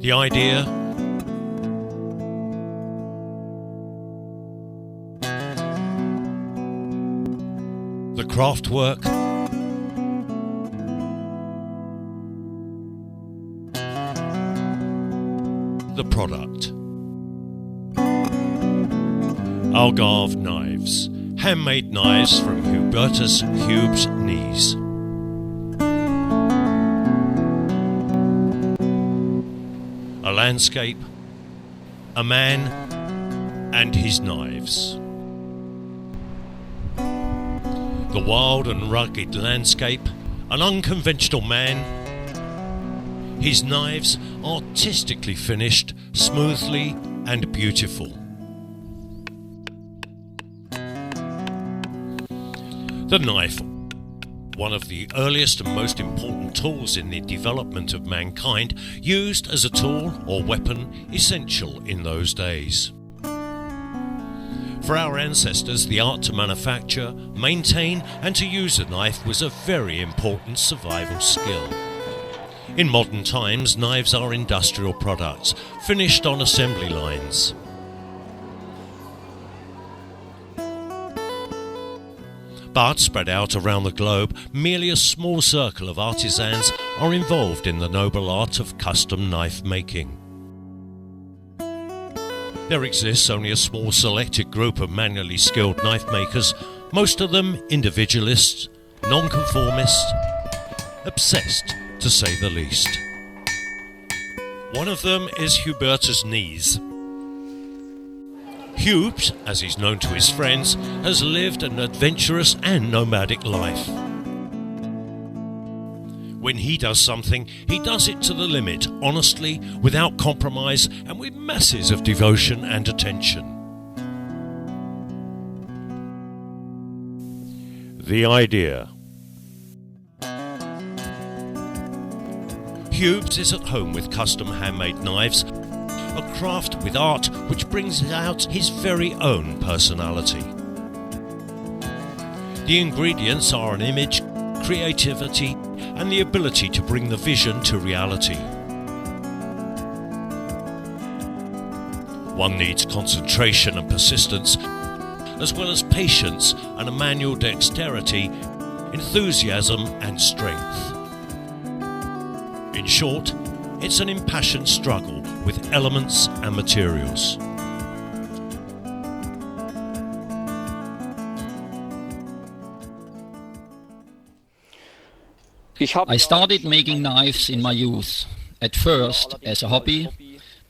The idea, the craft work, the product. AlgarveKnives, handmade knives from Hubertus Hube's knees. A landscape, a man and his knives. The wild and rugged landscape, an unconventional man, his knives artistically finished, smoothly and beautiful. The knife, one of the earliest and most important tools in the development of mankind, used as a tool or weapon essential in those days. For our ancestors, the art to manufacture, maintain and to use a knife was a very important survival skill. In modern times, knives are industrial products, finished on assembly lines. But spread out around the globe, merely a small circle of artisans are involved in the noble art of custom knife making. There exists only a small selected group of manually skilled knife makers, most of them individualists, nonconformists, obsessed to say the least. One of them is Hubertus Knees. Hubes, as he's known to his friends, has lived an adventurous and nomadic life. When he does something, he does it to the limit, honestly, without compromise, and with masses of devotion and attention. The idea. Hubes is at home with custom handmade knives, a craft with art which brings out his very own personality. The ingredients are an image, creativity, and the ability to bring the vision to reality. One needs concentration and persistence, as well as patience and a manual dexterity, enthusiasm and strength. In short, it's an impassioned struggle with elements and materials. I started making knives in my youth, at first as a hobby,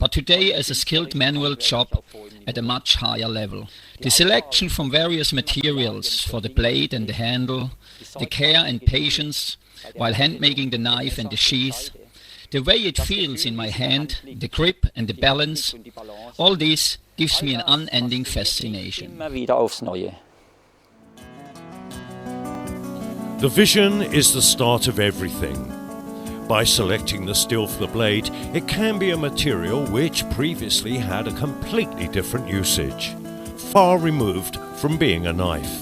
but today as a skilled manual job at a much higher level. The selection from various materials for the blade and the handle, the care and patience while hand making the knife and the sheath, the way it feels in my hand, the grip and the balance, all this gives me an unending fascination. The vision is the start of everything. By selecting the steel for the blade, it can be a material which previously had a completely different usage, far removed from being a knife.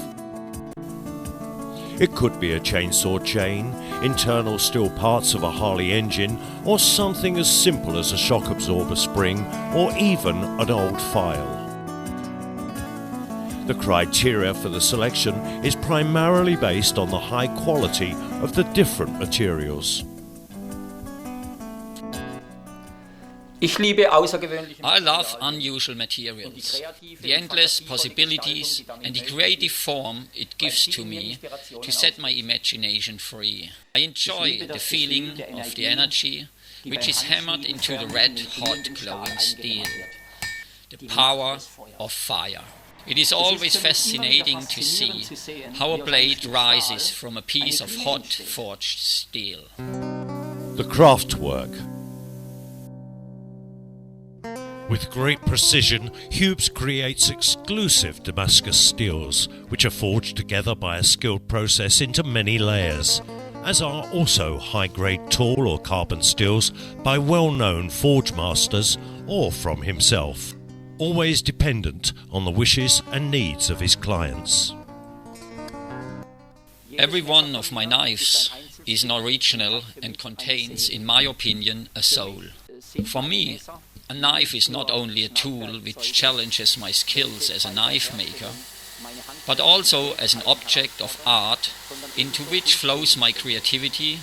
It could be a chainsaw chain, internal steel parts of a Harley engine, or something as simple as a shock absorber spring, or even an old file. The criteria for the selection is primarily based on the high quality of the different materials. I love unusual materials, the endless possibilities and the creative form it gives to me to set my imagination free. I enjoy the feeling of the energy which is hammered into the red-hot glowing steel, the power of fire. It is always fascinating to see how a blade rises from a piece of hot forged steel. The craft work. With great precision, Hubes creates exclusive Damascus steels, which are forged together by a skilled process into many layers, as are also high-grade tall or carbon steels by well-known forge masters or from himself, always dependent on the wishes and needs of his clients. Every one of my knives is an original and contains, in my opinion, a soul. For me, a knife is not only a tool which challenges my skills as a knife maker, but also as an object of art into which flows my creativity,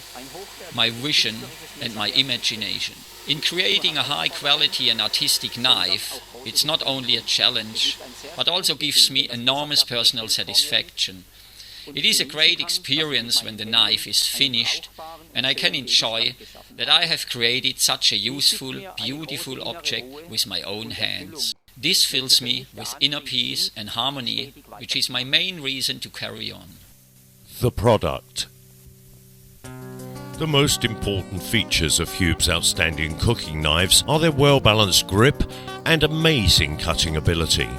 my vision and my imagination. In creating a high quality and artistic knife, it's not only a challenge, but also gives me enormous personal satisfaction. It is a great experience when the knife is finished, and I can enjoy that I have created such a useful, beautiful object with my own hands. This fills me with inner peace and harmony, which is my main reason to carry on. The product. The most important features of Hube's outstanding cooking knives are their well-balanced grip and amazing cutting ability.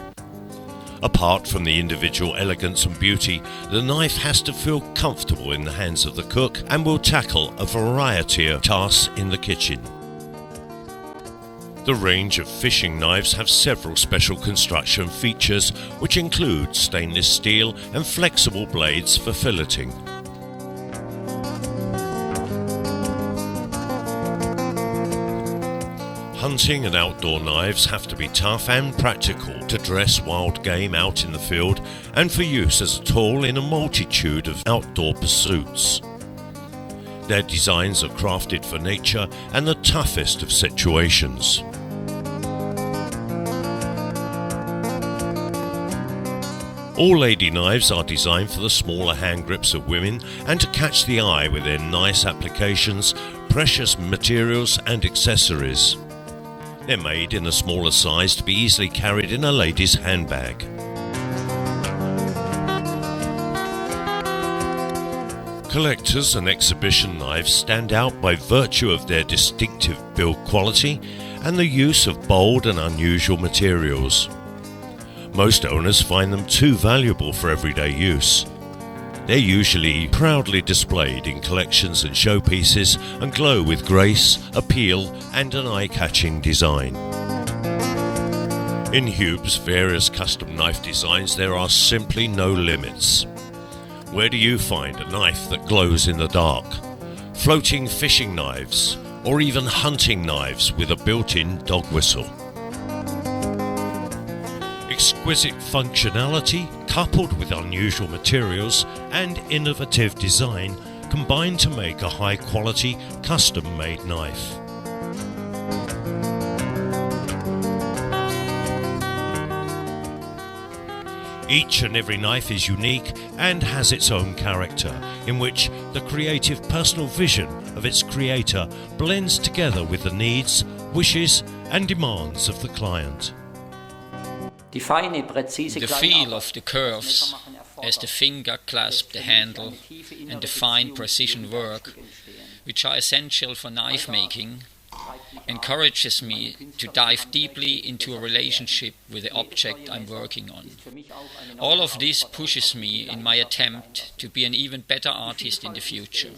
Apart from the individual elegance and beauty, the knife has to feel comfortable in the hands of the cook and will tackle a variety of tasks in the kitchen. The range of fishing knives have several special construction features which include stainless steel and flexible blades for filleting. Hunting and outdoor knives have to be tough and practical to dress wild game out in the field and for use as a tool in a multitude of outdoor pursuits. Their designs are crafted for nature and the toughest of situations. All lady knives are designed for the smaller hand grips of women and to catch the eye with their nice applications, precious materials and accessories. They're made in a smaller size to be easily carried in a lady's handbag. Collectors and exhibition knives stand out by virtue of their distinctive build quality and the use of bold and unusual materials. Most owners find them too valuable for everyday use. They're usually proudly displayed in collections and showpieces and glow with grace, appeal and an eye-catching design. In Hube's various custom knife designs there are simply no limits. Where do you find a knife that glows in the dark? Floating fishing knives or even hunting knives with a built-in dog whistle. Exquisite functionality coupled with unusual materials and innovative design combine to make a high quality custom made knife. Each and every knife is unique and has its own character, in which the creative personal vision of its creator blends together with the needs, wishes and demands of the client. The feel of the curves as the finger clasp the handle and the fine precision work, which are essential for knife making, encourages me to dive deeply into a relationship with the object I'm working on. All of this pushes me in my attempt to be an even better artist in the future.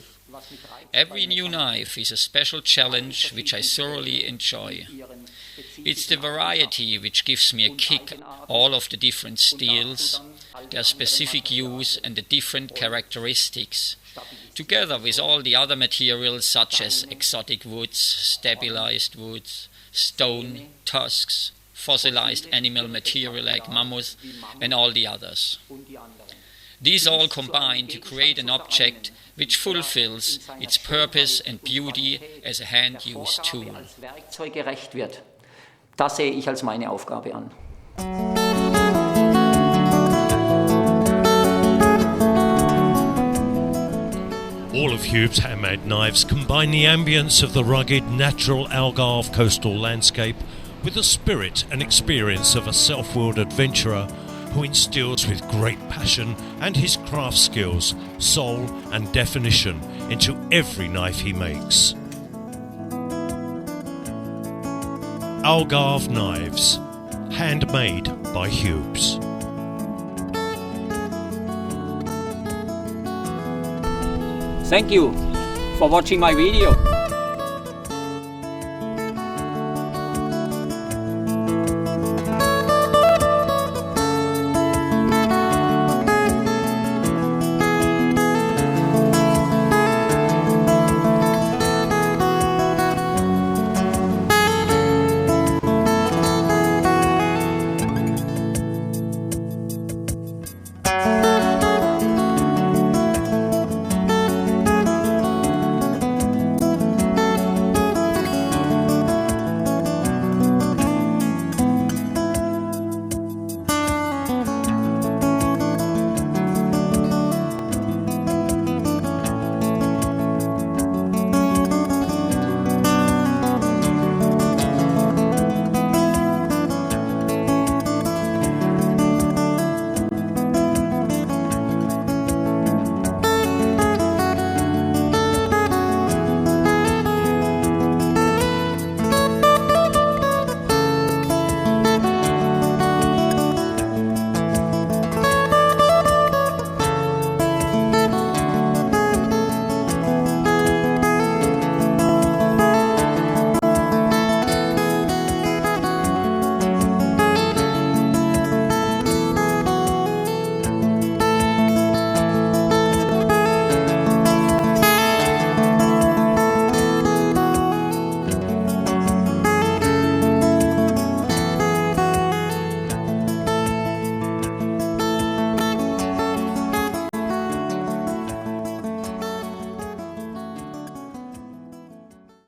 Every new knife is a special challenge which I thoroughly enjoy. It's the variety which gives me a kick, all of the different steels, their specific use and the different characteristics, together with all the other materials such as exotic woods, stabilized woods, stone, tusks, fossilized animal material like mammoth and all the others. These all combine to create an object which fulfills its purpose and beauty as a hand-use tool. Das sehe ich als meine Aufgabe an. All of Hube's handmade knives combine the ambience of the rugged, natural Algarve coastal landscape with the spirit and experience of a self-willed adventurer who instills with great passion and his craft skills, soul and definition into every knife he makes. AlgarveKnives, handmade by Hube's. Thank you for watching my video.